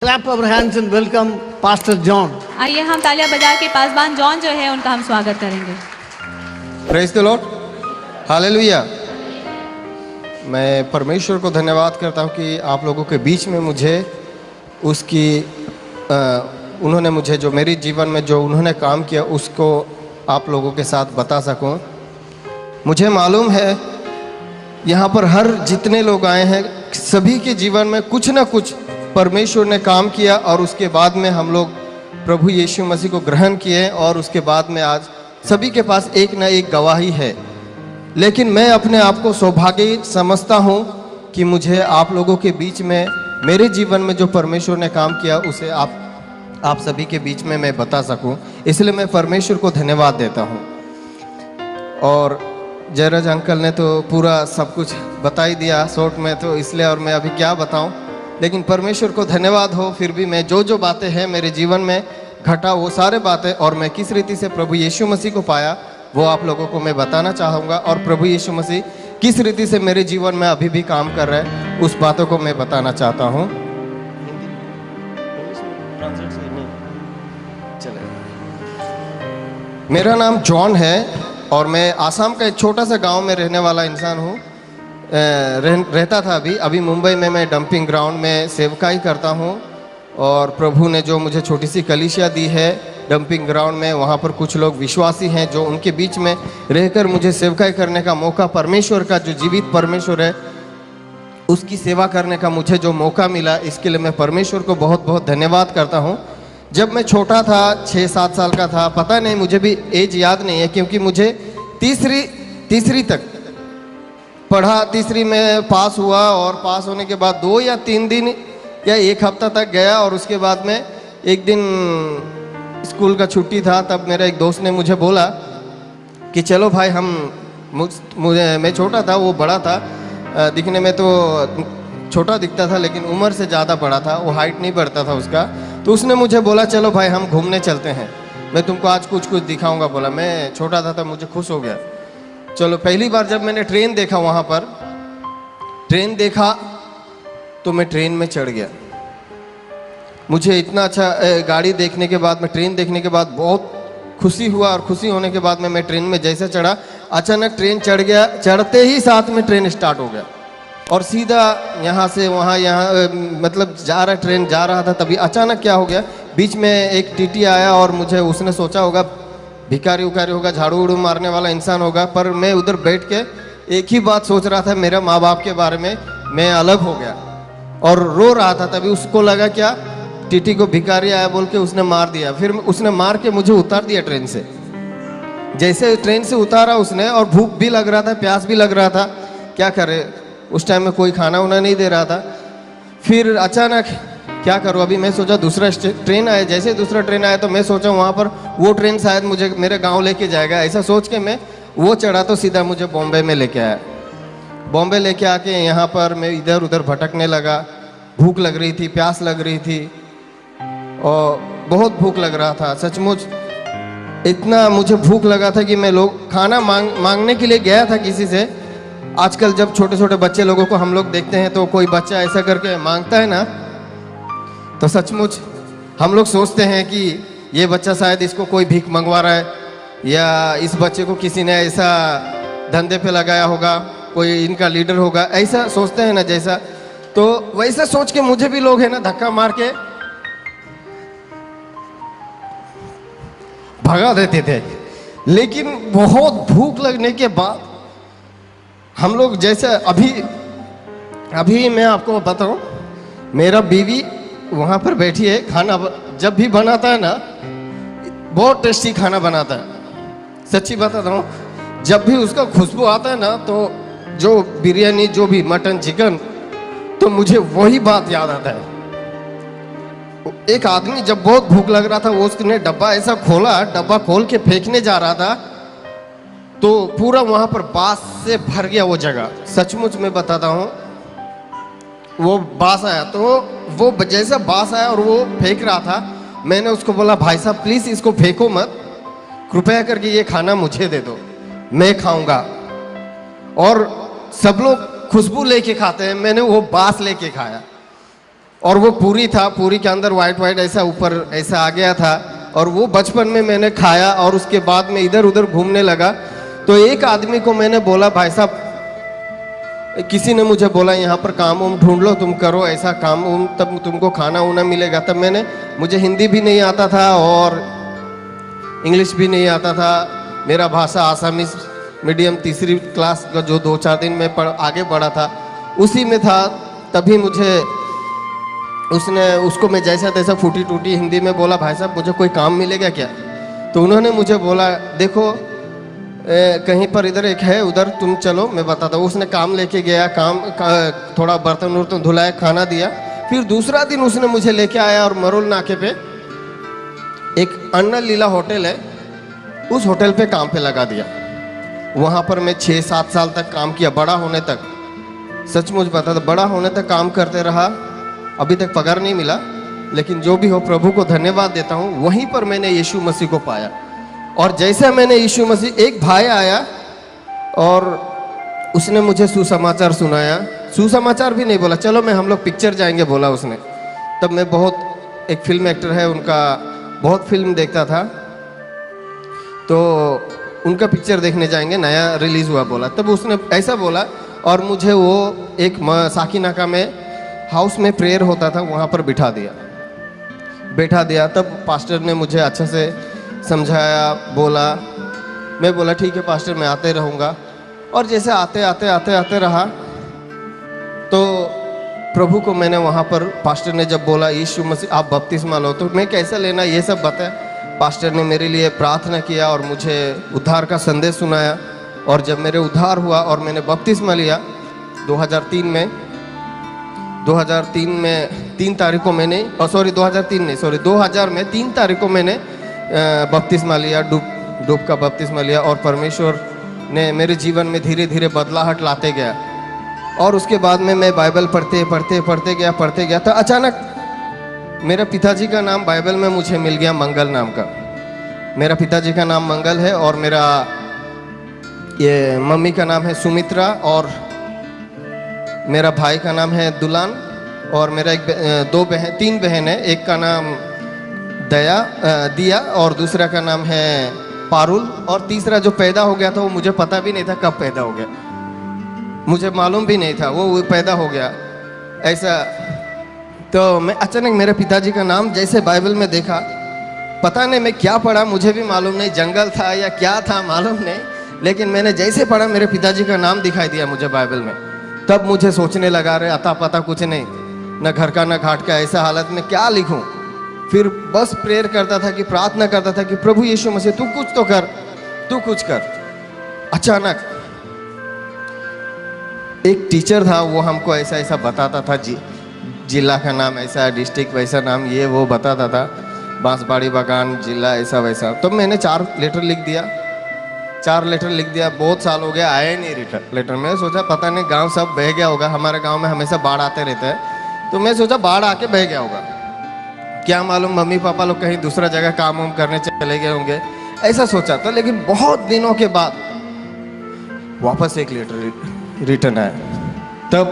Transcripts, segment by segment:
Clap our hands and welcome Pastor John. आइए हम तालियां बजा के पासबान जॉन जो है उनका हम स्वागत करेंगे। Praise the Lord, hallelujah. मैं परमेश्वर को धन्यवाद करता हूँ कि आप लोगों के बीच में मुझे उसकी उन्होंने मुझे जो मेरे जीवन में जो उन्होंने काम किया उसको आप लोगों के साथ बता सकूँ। मुझे मालूम है यहाँ पर हर जितने लोग आए हैं सभी के जीवन में कुछ ना कुछ परमेश्वर ने काम किया और उसके बाद में हम लोग प्रभु यीशु मसीह को ग्रहण किए और उसके बाद में आज सभी के पास एक ना एक गवाही है। लेकिन मैं अपने आप को सौभाग्य समझता हूँ कि मुझे आप लोगों के बीच में मेरे जीवन में जो परमेश्वर ने काम किया उसे आप सभी के बीच में मैं बता सकूँ, इसलिए मैं परमेश्वर को धन्यवाद देता हूँ। और जयराज अंकल ने तो पूरा सब कुछ बता ही दिया शॉर्ट में, तो इसलिए और मैं अभी क्या बताऊँ, लेकिन परमेश्वर को धन्यवाद हो। फिर भी मैं जो बातें हैं मेरे जीवन में घटा वो सारे बातें और मैं किस रीति से प्रभु यीशु मसीह को पाया वो आप लोगों को मैं बताना चाहूँगा, और प्रभु यीशु मसीह किस रीति से मेरे जीवन में अभी भी काम कर रहे हैं उस बातों को मैं बताना चाहता हूँ। मेरा नाम जॉन है और मैं आसाम का एक छोटा सा गाँव में रहने वाला इंसान हूँ। रहता था अभी मुंबई में मैं डंपिंग ग्राउंड में सेवकाई करता हूँ। और प्रभु ने जो मुझे छोटी सी कलीसिया दी है डंपिंग ग्राउंड में, वहाँ पर कुछ लोग विश्वासी हैं जो उनके बीच में रहकर मुझे सेवकाई करने का मौका, परमेश्वर का जो जीवित परमेश्वर है उसकी सेवा करने का मुझे जो मौका मिला, इसके लिए मैं परमेश्वर को बहुत बहुत धन्यवाद करता हूँ। जब मैं छोटा था 6-7 साल का था, पता नहीं, मुझे भी एज याद नहीं है क्योंकि मुझे तीसरी तक पढ़ा, तीसरी में पास हुआ और पास होने के बाद 2 या 3 दिन या 1 हफ्ता तक गया और उसके बाद में एक दिन स्कूल का छुट्टी था, तब मेरा एक दोस्त ने मुझे बोला कि चलो भाई मैं छोटा था, वो बड़ा था, दिखने में तो छोटा दिखता था लेकिन उम्र से ज़्यादा बड़ा था, वो हाइट नहीं बढ़ता था उसका। तो उसने मुझे बोला चलो भाई हम घूमने चलते हैं, मैं तुमको आज कुछ दिखाऊंगा। बोला, मैं छोटा था तब मुझे खुश हो गया। चलो, पहली बार जब मैंने ट्रेन देखा, वहाँ पर ट्रेन देखा तो मैं ट्रेन में चढ़ गया। मुझे इतना अच्छा गाड़ी देखने के बाद में, ट्रेन देखने के बाद बहुत खुशी हुआ और खुशी होने के बाद में मैं ट्रेन में जैसे चढ़ा, अचानक ट्रेन चढ़ गया, चढ़ते ही साथ में ट्रेन स्टार्ट हो गया और सीधा यहाँ से वहाँ, यहाँ मतलब ट्रेन जा रहा था। तभी अचानक क्या हो गया, बीच में एक टीटी आया और मुझे, उसने सोचा होगा भिखारी उखारी होगा, झाड़ू उड़ू मारने वाला इंसान होगा, पर मैं उधर बैठ के एक ही बात सोच रहा था, मेरे माँ बाप के बारे में। मैं अलग हो गया और रो रहा था। तभी उसको लगा क्या टीटी को भिखारी आया बोल के उसने मार दिया। फिर उसने मार के मुझे उतार दिया ट्रेन से। जैसे ट्रेन से उतारा उसने, और भूख भी लग रहा था, प्यास भी लग रहा था, क्या करे, उस टाइम में कोई खाना वाना नहीं दे रहा था। फिर अचानक क्या करूँ, अभी मैं सोचा दूसरा ट्रेन आया। जैसे दूसरा ट्रेन आया तो मैं सोचा वहाँ पर वो ट्रेन शायद मुझे मेरे गांव लेके जाएगा, ऐसा सोच के मैं वो चढ़ा तो सीधा मुझे बॉम्बे में लेके आया। बॉम्बे लेके आके यहाँ पर मैं इधर उधर भटकने लगा। भूख लग रही थी, प्यास लग रही थी और बहुत भूख लग रहा था, सचमुच इतना मुझे भूख लगा था कि मैं खाना मांगने के लिए गया था किसी से। आजकल जब छोटे छोटे बच्चे लोगों को हम लोग देखते हैं तो कोई बच्चा ऐसा करके मांगता है ना, तो सचमुच हम लोग सोचते हैं कि ये बच्चा शायद इसको कोई भीख मंगवा रहा है या इस बच्चे को किसी ने ऐसा धंधे पे लगाया होगा, कोई इनका लीडर होगा, ऐसा सोचते हैं ना जैसा। तो वैसा सोच के मुझे भी लोग है ना धक्का मार के भगा देते थे। लेकिन बहुत भूख लगने के बाद हम लोग, जैसे अभी मैं आपको बताऊं, मेरा बीवी वहाँ पर बैठी है, खाना जब भी बनाता है ना बहुत टेस्टी खाना बनाता है। सच्ची बताता हूँ, जब भी उसका खुशबू आता है ना तो जो बिरयानी, जो भी मटन चिकन, तो मुझे वही बात याद आता है। एक आदमी जब बहुत भूख लग रहा था, वो उसने डब्बा ऐसा खोला, डब्बा खोल के फेंकने जा रहा था तो पूरा वहाँ पर बांस से भर गया वो जगह। सचमुच मैं बताता हूँ, वो बांस आया तो वो जैसा बांस आया और वो फेंक रहा था, मैंने उसको बोला भाई साहब प्लीज़ इसको फेंको मत, कृपया करके ये खाना मुझे दे दो, मैं खाऊंगा। और सब लोग खुशबू लेके खाते हैं, मैंने वो बांस लेके खाया। और वो पूरी था, पूरी के अंदर वाइट वाइट ऐसा ऊपर ऐसा आ गया था, और वो बचपन में मैंने खाया और उसके बाद में इधर उधर घूमने लगा। तो एक आदमी को मैंने बोला, भाई साहब, किसी ने मुझे बोला यहाँ पर काम उम ढूंढ लो, तुम करो ऐसा काम उम, तब तुमको खाना उना मिलेगा। तब मुझे हिंदी भी नहीं आता था और इंग्लिश भी नहीं आता था, मेरा भाषा आसामीज मीडियम तीसरी क्लास का जो 2-4 दिन में आगे बढ़ा था उसी में था। तभी मुझे उसको मैं जैसा तैसा फूटी टूटी हिंदी में बोला, भाई साहब मुझे कोई काम मिलेगा क्या? तो उन्होंने मुझे बोला, देखो कहीं पर इधर एक है, उधर तुम चलो मैं बताता हूँ। उसने काम लेके गया, थोड़ा बर्तन वर्तन धुलाया, खाना दिया। फिर दूसरा दिन उसने मुझे लेके आया और मरोल नाके पे एक अन्ना लीला होटल है, उस होटल पे काम पे लगा दिया। वहाँ पर मैं 6-7 साल तक काम किया, बड़ा होने तक। सचमुच बता दो, बड़ा होने तक काम करते रहा। अभी तक पगार नहीं मिला, लेकिन जो भी हो प्रभु को धन्यवाद देता हूँ। वहीं पर मैंने यीशु मसीह को पाया। और जैसे मैंने यीशु मसीह, एक भाई आया और उसने मुझे सुसमाचार सुनाया। सुसमाचार भी नहीं बोला, चलो हम लोग पिक्चर जाएंगे बोला उसने। तब मैं एक फिल्म एक्टर है उनका, बहुत फिल्म देखता था, तो उनका पिक्चर देखने जाएंगे, नया रिलीज हुआ बोला। तब उसने ऐसा बोला और मुझे वो एक साकिनाका में हाउस में प्रेयर होता था, वहाँ पर बैठा दिया। तब पास्टर ने मुझे अच्छे से समझाया, बोला। मैं बोला ठीक है पास्टर, मैं आते रहूँगा। और जैसे आते रहा, तो प्रभु को मैंने वहाँ पर, पास्टर ने जब बोला यीशु मसीह आप बपतिस्मा लो, तो मैं कैसे लेना ये सब बताया। पास्टर ने मेरे लिए प्रार्थना किया और मुझे उद्धार का संदेश सुनाया। और जब मेरे उद्धार हुआ और मैंने बपतिस्मा लिया 2003 में 3 तारीख को मैंने 2000 में 3 तारीख को मैंने बपतिस्मा लिया, डूब का बपतिस्मा लिया। और परमेश्वर ने मेरे जीवन में धीरे धीरे बदलाहट लाते गया। और उसके बाद में मैं बाइबल पढ़ते गया। तो अचानक मेरे पिताजी का नाम बाइबल में मुझे मिल गया, मंगल नाम का। मेरा पिताजी का नाम मंगल है और मेरा ये मम्मी का नाम है सुमित्रा, और मेरा भाई का नाम है दुलान, और मेरा 3 बहन है। एक का नाम दिया और दूसरा का नाम है पारुल, और तीसरा जो पैदा हो गया था वो मुझे पता भी नहीं था कब पैदा हो गया, मुझे मालूम भी नहीं था, वो पैदा हो गया ऐसा। तो मैं अचानक मेरे पिताजी का नाम जैसे बाइबल में देखा, पता नहीं मैं क्या पढ़ा, मुझे भी मालूम नहीं, जंगल था या क्या था मालूम नहीं, लेकिन मैंने जैसे पढ़ा मेरे पिताजी का नाम दिखाई दिया मुझे बाइबल में। तब मुझे सोचने लगा, रहे अता पता कुछ नहीं, न घर का न घाट का, ऐसा हालत में क्या लिखूं। फिर बस प्रेयर करता था, कि प्रार्थना करता था कि प्रभु यीशु मसीह तू कुछ तो कर, तू कुछ कर। अचानक एक टीचर था, वो हमको ऐसा ऐसा बताता था, जिला का नाम ऐसा, डिस्ट्रिक्ट वैसा नाम, ये वो बताता था, बांसबाड़ी बागान जिला ऐसा वैसा। तो मैंने 4 लेटर लिख दिया। बहुत साल हो गया, आया नहीं लेटर। मैं सोचा पता नहीं गांव सब बह गया होगा, हमारे गांव में हमेशा बाढ़ आते रहते हैं, तो मैं सोचा बाढ़ आके बह गया होगा, क्या मालूम मम्मी पापा लोग कहीं दूसरा जगह काम वाम करने चले गए होंगे, ऐसा सोचा था। लेकिन बहुत दिनों के बाद वापस एक लेटर रिटर्न आया। तब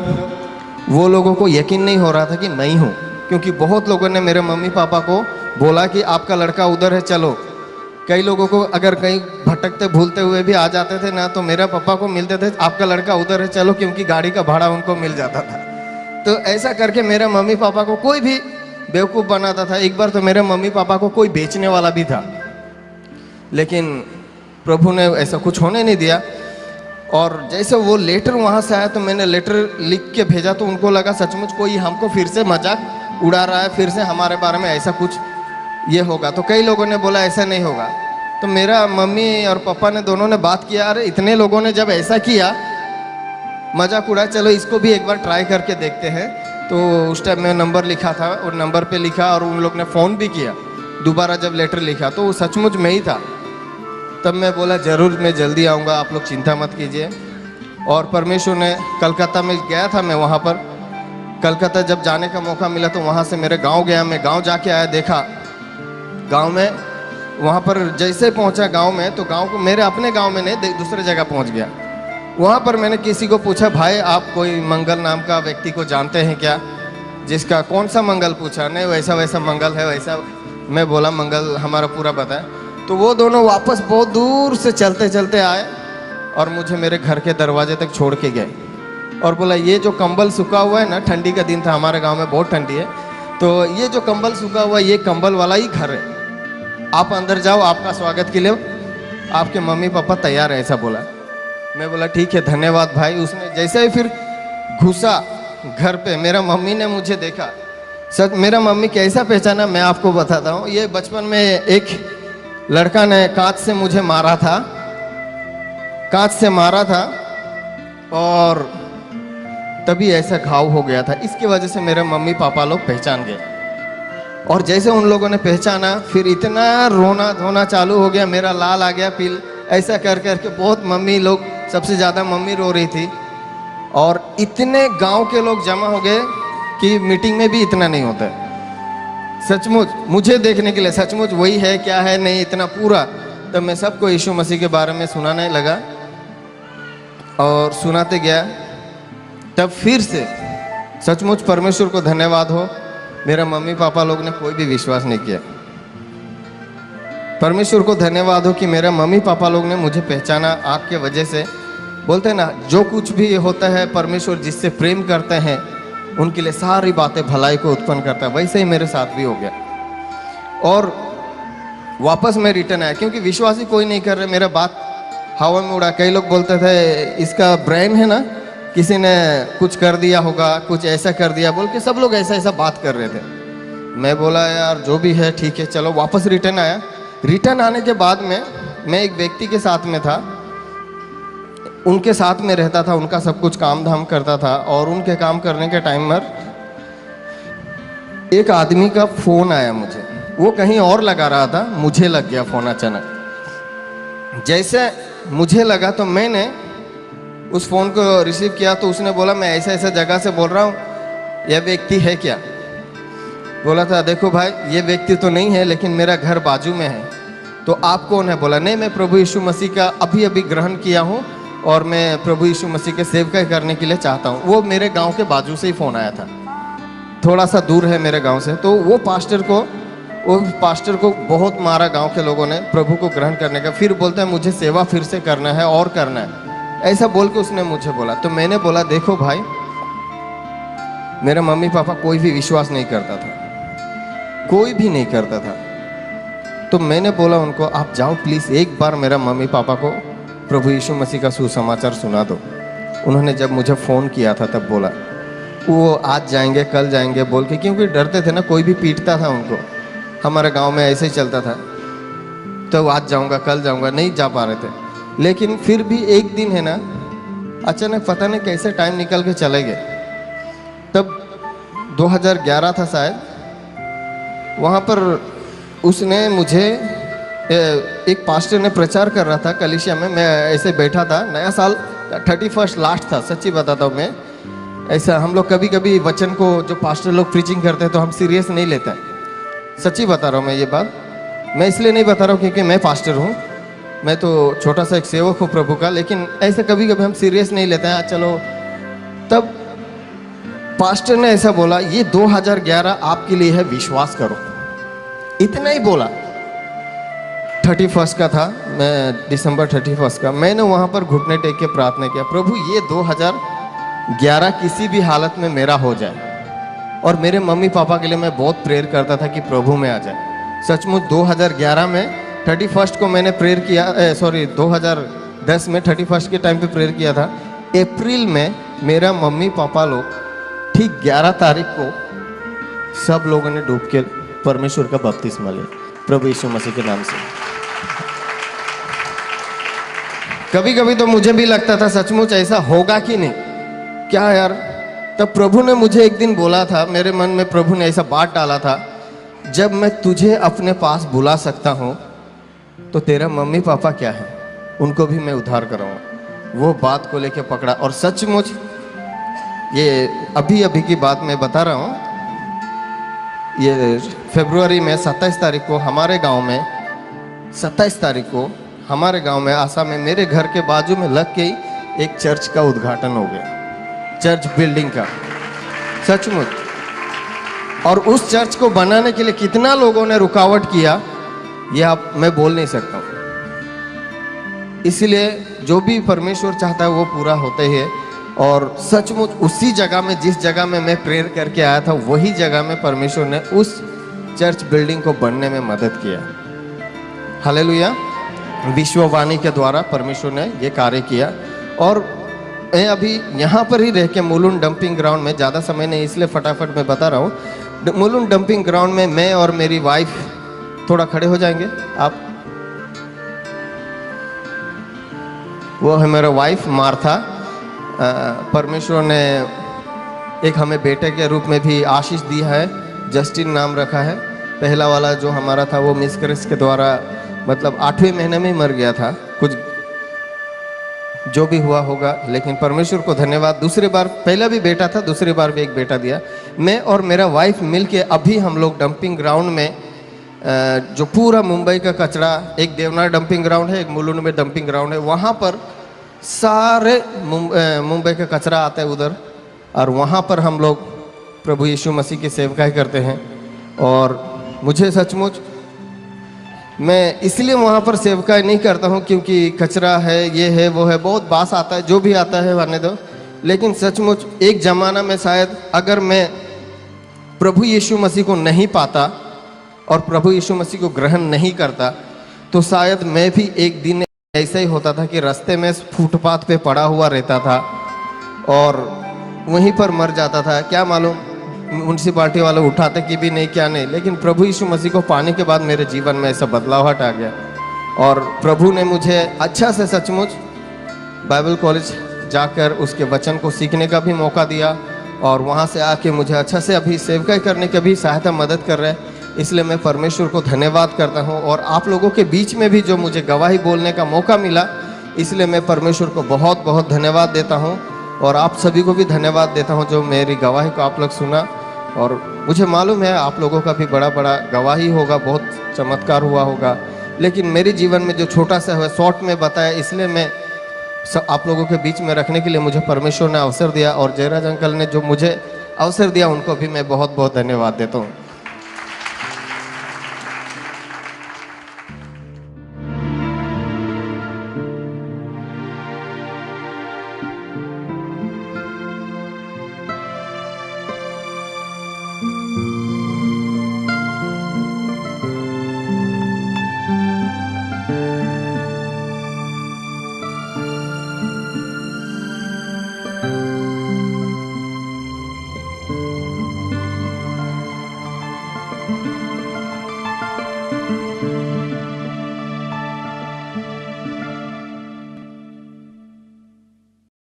वो लोगों को यकीन नहीं हो रहा था कि मैं ही हूँ, क्योंकि बहुत लोगों ने मेरे मम्मी पापा को बोला कि आपका लड़का उधर है, चलो। कई लोगों को अगर कहीं भटकते भूलते हुए भी आ जाते थे ना, तो मेरे पापा को मिलते थे, आपका लड़का उधर है चलो, क्योंकि गाड़ी का भाड़ा उनको मिल जाता था। तो ऐसा करके मेरे मम्मी पापा को कोई भी बेवकूफ़ बनाता था। एक बार तो मेरे मम्मी पापा को कोई बेचने वाला भी था, लेकिन प्रभु ने ऐसा कुछ होने नहीं दिया। और जैसे वो लेटर वहाँ से आया, तो मैंने लेटर लिख के भेजा, तो उनको लगा सचमुच कोई हमको फिर से मजाक उड़ा रहा है, फिर से हमारे बारे में ऐसा कुछ ये होगा। तो कई लोगों ने बोला ऐसा नहीं होगा। तो मेरा मम्मी और पापा ने दोनों ने बात किया, अरे इतने लोगों ने जब ऐसा किया, मजाक उड़ा, चलो इसको भी एक बार ट्राई करके देखते हैं। तो उस टाइम मैं नंबर लिखा था, और नंबर पे लिखा, और उन लोग ने फ़ोन भी किया। दोबारा जब लेटर लिखा तो वो सचमुच में ही था। तब मैं बोला ज़रूर मैं जल्दी आऊँगा, आप लोग चिंता मत कीजिए। और परमेश्वर ने, कलकत्ता में गया था मैं, वहाँ पर कलकत्ता जब जाने का मौका मिला तो वहाँ से मेरे गांव गया। मैं गांव जाके आया, देखा गांव में, वहाँ पर जैसे पहुँचा गांव में, तो गांव को मेरे अपने गांव में नहीं, दूसरे जगह पहुँच गया। वहाँ पर मैंने किसी को पूछा, भाई आप कोई मंगल नाम का व्यक्ति को जानते हैं क्या? जिसका कौन सा मंगल पूछा, नहीं वैसा वैसा मंगल है वैसा। मैं बोला मंगल हमारा पूरा पता है। तो वो दोनों वापस बहुत दूर से चलते चलते आए और मुझे मेरे घर के दरवाजे तक छोड़ के गए और बोला ये जो कंबल सूखा हुआ है ना, ठंडी का दिन था, हमारे गांव में बहुत ठंडी है, तो ये जो कंबल सूखा हुआ है ये कंबल वाला ही घर है, आप अंदर जाओ, आपका स्वागत के लिए आपके मम्मी पापा तैयार है, ऐसा बोला। मैं बोला ठीक है धन्यवाद भाई। उसने जैसे ही फिर घुसा घर पे, मेरा मम्मी ने मुझे देखा। सच मेरा मम्मी कैसा पहचाना मैं आपको बताता हूँ। ये बचपन में एक लड़का ने कांच से मुझे मारा था, कांच से मारा था और तभी ऐसा घाव हो गया था। इसकी वजह से मेरे मम्मी पापा लोग पहचान गए और जैसे उन लोगों ने पहचाना फिर इतना रोना धोना चालू हो गया, मेरा लाल आ गया पील, ऐसा कर करके बहुत मम्मी लोग, सबसे ज़्यादा मम्मी रो रही थी और इतने गांव के लोग जमा हो गए कि मीटिंग में भी इतना नहीं होता है। सचमुच मुझे देखने के लिए, सचमुच वही है क्या है नहीं इतना पूरा। तब मैं सबको यीशु मसीह के बारे में सुनाने लगा और सुनाते गया। तब फिर से सचमुच परमेश्वर को धन्यवाद हो, मेरा मम्मी पापा लोग ने कोई भी विश्वास नहीं किया। परमेश्वर को धन्यवाद हो कि मेरा मम्मी पापा लोग ने मुझे पहचाना आपके वजह से। बोलते हैं ना, जो कुछ भी होता है परमेश्वर जिससे प्रेम करते हैं उनके लिए सारी बातें भलाई को उत्पन्न करता है। वैसे ही मेरे साथ भी हो गया और वापस मैं रिटर्न आया क्योंकि विश्वास ही कोई नहीं कर रहे। मेरा बात हवा में उड़ा। कई लोग बोलते थे इसका ब्रेन है ना, किसी ने कुछ कर दिया होगा, कुछ ऐसा कर दिया, बोल के सब लोग ऐसा ऐसा बात कर रहे थे। मैं बोला यार जो भी है ठीक है, चलो वापस रिटर्न आया। रिटर्न आने के बाद में मैं एक व्यक्ति के साथ में था, उनके साथ में रहता था, उनका सब कुछ काम धाम करता था और उनके काम करने के टाइम पर एक आदमी का फोन आया मुझे। वो कहीं और लगा रहा था, मुझे लग गया फोन अचानक। जैसे मुझे लगा तो मैंने उस फोन को रिसीव किया तो उसने बोला मैं ऐसा ऐसा जगह से बोल रहा हूँ, यह व्यक्ति है क्या? बोला था देखो भाई ये व्यक्ति तो नहीं है लेकिन मेरा घर बाजू में है। तो आप कौन है? बोला नहीं मैं प्रभु यीशु मसीह का अभी अभी ग्रहण किया हूँ और मैं प्रभु यीशु मसीह के सेवकाई करने के लिए चाहता हूँ। वो मेरे गांव के बाजू से ही फ़ोन आया था, थोड़ा सा दूर है मेरे गांव से। तो वो पास्टर को बहुत मारा गांव के लोगों ने प्रभु को ग्रहण करने का। फिर बोलता है मुझे सेवा फिर से करना है और करना है, ऐसा बोल के उसने मुझे बोला। तो मैंने बोला देखो भाई मेरे मम्मी पापा कोई भी विश्वास नहीं करता था, कोई भी नहीं करता था। तो मैंने बोला उनको आप जाओ प्लीज़ एक बार मेरा मम्मी पापा को प्रभु यीशु मसीह का सुसमाचार सुना दो। उन्होंने जब मुझे फ़ोन किया था तब बोला वो आज जाएंगे कल जाएंगे बोल के, क्योंकि डरते थे ना, कोई भी पीटता था उनको। हमारे गांव में ऐसे ही चलता था। तो आज जाऊंगा कल जाऊंगा, नहीं जा पा रहे थे। लेकिन फिर भी एक दिन है ना, अचानक पता नहीं कैसे टाइम निकल के चले गए। तब 2011 था शायद। वहाँ पर उसने मुझे एक पास्टर ने प्रचार कर रहा था कलीसिया में, मैं ऐसे बैठा था। नया साल 31 लास्ट था, सच्ची बताता हूँ मैं। ऐसा हम लोग कभी कभी वचन को जो पास्टर लोग प्रीचिंग करते हैं तो हम सीरियस नहीं लेते हैं। सच्ची बता रहा हूँ मैं ये बात। मैं इसलिए नहीं बता रहा हूँ क्योंकि मैं पास्टर हूँ, मैं तो छोटा सा एक सेवक हूँ प्रभु का, लेकिन ऐसे कभी कभी हम सीरियस नहीं लेते हैं। चलो, तब पास्टर ने ऐसा बोला ये 2011 आपके लिए है, विश्वास करो। इतना ही बोला। 31 का था, मैं दिसंबर 31 का। मैंने वहाँ पर घुटने टेक के प्रार्थना किया, प्रभु ये 2011 किसी भी हालत में मेरा हो जाए। और मेरे मम्मी पापा के लिए मैं बहुत प्रेयर करता था कि प्रभु में आ जाए। सचमुच 2011 में 31 को मैंने प्रेयर किया, 2010 में 31 के टाइम पे प्रेयर किया था। अप्रैल में मेरा मम्मी पापा लोग ठीक 11 तारीख को सब लोगों ने डूब के परमेश्वर का बपतिस्मा लिया प्रभु यीशु मसीह के नाम से। कभी कभी तो मुझे भी लगता था सचमुच ऐसा होगा कि नहीं, क्या यार। तब प्रभु ने मुझे एक दिन बोला था, मेरे मन में प्रभु ने ऐसा बात डाला था, जब मैं तुझे अपने पास बुला सकता हूँ तो तेरा मम्मी पापा क्या है उनको भी मैं उद्धार कराऊंगा। वो बात को लेके पकड़ा और सचमुच ये अभी अभी की बात मैं बता रहा हूँ। ये फरवरी में 27 तारीख को हमारे गांव में, 27 तारीख को हमारे गांव में आसा में मेरे घर के बाजू में लग के ही एक चर्च का उद्घाटन हो गया, चर्च बिल्डिंग का। सचमुच और उस चर्च को बनाने के लिए कितना लोगों ने रुकावट किया, ये आप मैं बोल नहीं सकता हूँ। इसलिए जो भी परमेश्वर चाहता है वो पूरा होता ही है। और सचमुच उसी जगह में, जिस जगह में मैं प्रेयर करके आया था, वही जगह में परमेश्वर ने उस चर्च बिल्डिंग को बनने में मदद किया। हालेलुया। विश्ववाणी के द्वारा परमेश्वर ने ये कार्य किया। और मैं अभी यहाँ पर ही रह के मुलुंड डंपिंग ग्राउंड में, ज़्यादा समय नहीं इसलिए फटाफट मैं बता रहा हूँ। मुलुंड डंपिंग ग्राउंड में मैं और मेरी वाइफ, थोड़ा खड़े हो जाएंगे आप, वो है मेरा वाइफ मार्था। परमेश्वर ने एक हमें बेटे के रूप में भी आशीष दिया है, जस्टिन नाम रखा है। पहला वाला जो हमारा था वो मिसकरेस के द्वारा मतलब 8वें महीने में ही मर गया था, कुछ जो भी हुआ होगा, लेकिन परमेश्वर को धन्यवाद। दूसरी बार, पहला भी बेटा था, दूसरी बार भी एक बेटा दिया। मैं और मेरा वाइफ मिलके अभी हम लोग डंपिंग ग्राउंड में, जो पूरा मुंबई का कचरा, एक देवनार डंपिंग ग्राउंड है, एक मुलुंड में डंपिंग ग्राउंड है, वहाँ पर सारे मुंबई का कचरा आता है उधर, और वहाँ पर हम लोग प्रभु यीशु मसीह की सेवकाई करते हैं। और मुझे सचमुच, मैं इसलिए वहाँ पर सेवकाई नहीं करता हूँ क्योंकि कचरा है, ये है, वो है, बहुत बास आता है, जो भी आता है आने दो। लेकिन सचमुच एक ज़माना में शायद अगर मैं प्रभु यीशु मसीह को नहीं पाता और प्रभु यीशु मसीह को ग्रहण नहीं करता, तो शायद मैं भी एक दिन ऐसा ही होता था कि रास्ते में फुटपाथ पे पड़ा हुआ रहता था और वहीं पर मर जाता था। क्या मालूम म्यूनसिपाल्टी वाले उठाते कि भी नहीं, क्या नहीं। लेकिन प्रभु यीशु मसीह को पाने के बाद मेरे जीवन में ऐसा बदलावट आ गया और प्रभु ने मुझे अच्छा से सचमुच बाइबल कॉलेज जाकर उसके वचन को सीखने का भी मौका दिया और वहाँ से आके मुझे अच्छा से अभी सेवकाई करने की भी सहायता मदद कर रहे हैं। इसलिए मैं परमेश्वर को धन्यवाद करता हूँ और आप लोगों के बीच में भी जो मुझे गवाही बोलने का मौका मिला, इसलिए मैं परमेश्वर को बहुत बहुत धन्यवाद देता हूँ और आप सभी को भी धन्यवाद देता हूँ जो मेरी गवाही को आप लोग सुना। और मुझे मालूम है आप लोगों का भी बड़ा बड़ा गवाही होगा, बहुत चमत्कार हुआ होगा, लेकिन मेरे जीवन में जो छोटा सा है शॉर्ट में बताया, इसलिए मैं आप लोगों के बीच में रखने के लिए मुझे परमेश्वर ने अवसर दिया और जयराज अंकल ने जो मुझे अवसर दिया उनको भी मैं बहुत बहुत धन्यवाद देता हूँ।